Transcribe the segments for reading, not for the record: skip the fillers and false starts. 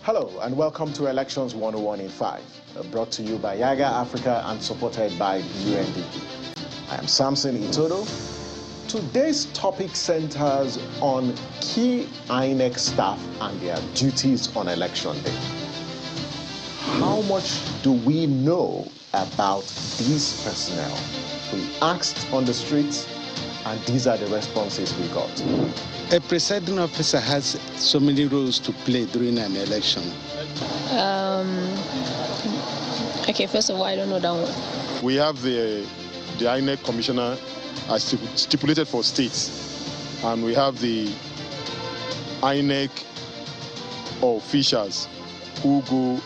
Hello and welcome to Elections 101 in 5, brought to you by Yaga Africa and supported by UNDP. I am Samson Itodo. Today's topic centers on key INEC staff and their duties on election day. How much do we know about these personnel? We asked on the streets, and these are the responses we got. A presiding officer has so many roles to play during an election. Okay, first of all, I don't know that one. We have the INEC commissioner as stipulated for states, and we have the INEC officials who go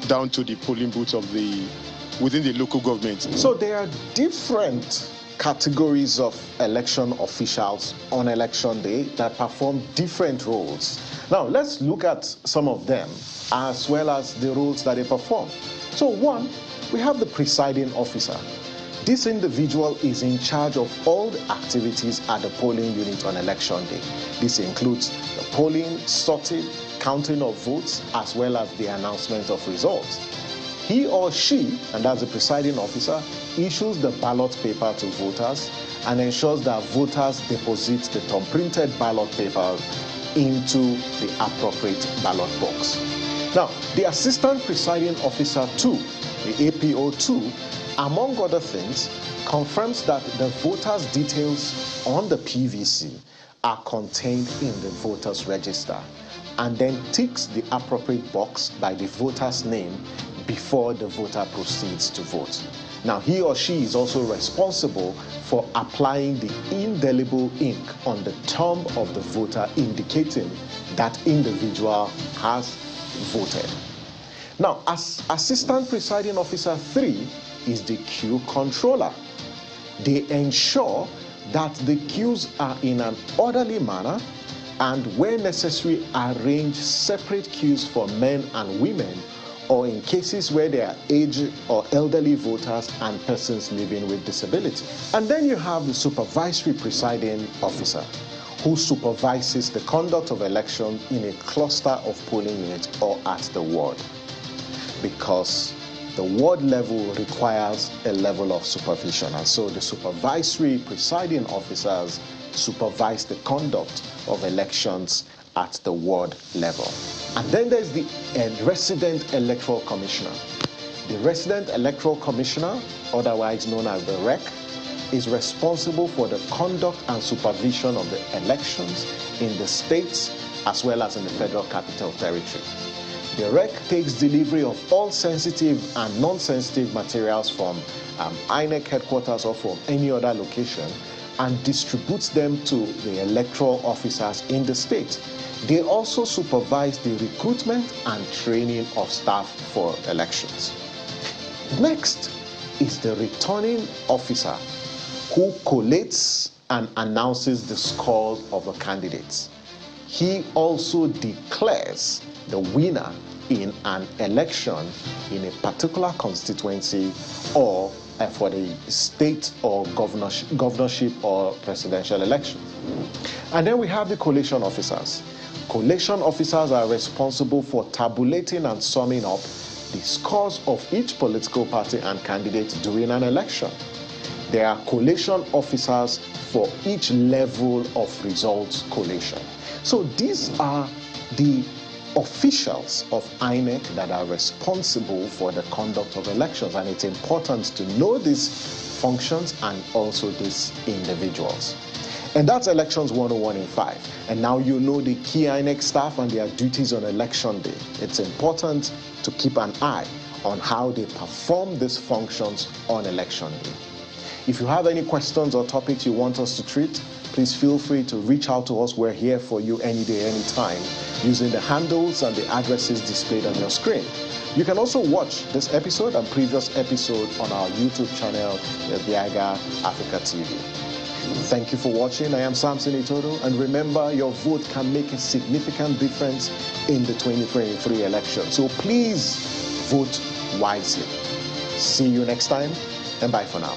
down to the polling booths of within the local government. So there are different categories of election officials on election day that perform different roles. Now, let's look at some of them as well as the roles that they perform. So one, we have the presiding officer. This individual is in charge of all the activities at the polling unit on election day. This includes the polling, sorting, counting of votes, as well as the announcement of results. He or she, and that's the presiding officer, issues the ballot paper to voters and ensures that voters deposit the thumb-printed ballot paper into the appropriate ballot box. Now, the assistant presiding officer 2, the APO 2, among other things, confirms that the voters' details on the PVC are contained in the voters' register and then ticks the appropriate box by the voter's name before the voter proceeds to vote. Now, he or she is also responsible for applying the indelible ink on the thumb of the voter, indicating that individual has voted. Now, as assistant presiding officer 3 is the queue controller. They ensure that the queues are in an orderly manner and, where necessary, arrange separate queues for men and women, or in cases where there are aged or elderly voters and persons living with disability. And then you have the supervisory presiding officer, who supervises the conduct of elections in a cluster of polling units or at the ward, because the ward level requires a level of supervision. And so the supervisory presiding officers supervise the conduct of elections at the ward level. And then there's the resident electoral commissioner. The resident electoral commissioner, otherwise known as the REC, is responsible for the conduct and supervision of the elections in the states as well as in the Federal Capital Territory. The REC takes delivery of all sensitive and non-sensitive materials from INEC headquarters or from any other location and distributes them to the electoral officers in the state. They also supervise the recruitment and training of staff for elections. Next is the returning officer, who collates and announces the scores of the candidates. He also declares the winner in an election in a particular constituency or for the state or governorship or presidential elections. And then we have the collation officers. Collation officers are responsible for tabulating and summing up the scores of each political party and candidate during an election. There are collation officers for each level of results collation. So these are the officials of INEC that are responsible for the conduct of elections, and it's important to know these functions and also these individuals. And that's Elections 101 in 5. And now you know the key INEC staff and their duties on election day. It's important to keep an eye on how they perform these functions on election day. If you have any questions or topics you want us to treat, please feel free to reach out to us. We're here for you any day, anytime, using the handles and the addresses displayed on your screen. You can also watch this episode and previous episode on our YouTube channel, the Yaga Africa TV. Thank you for watching. I am Samson Itodo, and remember, your vote can make a significant difference in the 2023 election. So please vote wisely. See you next time, and bye for now.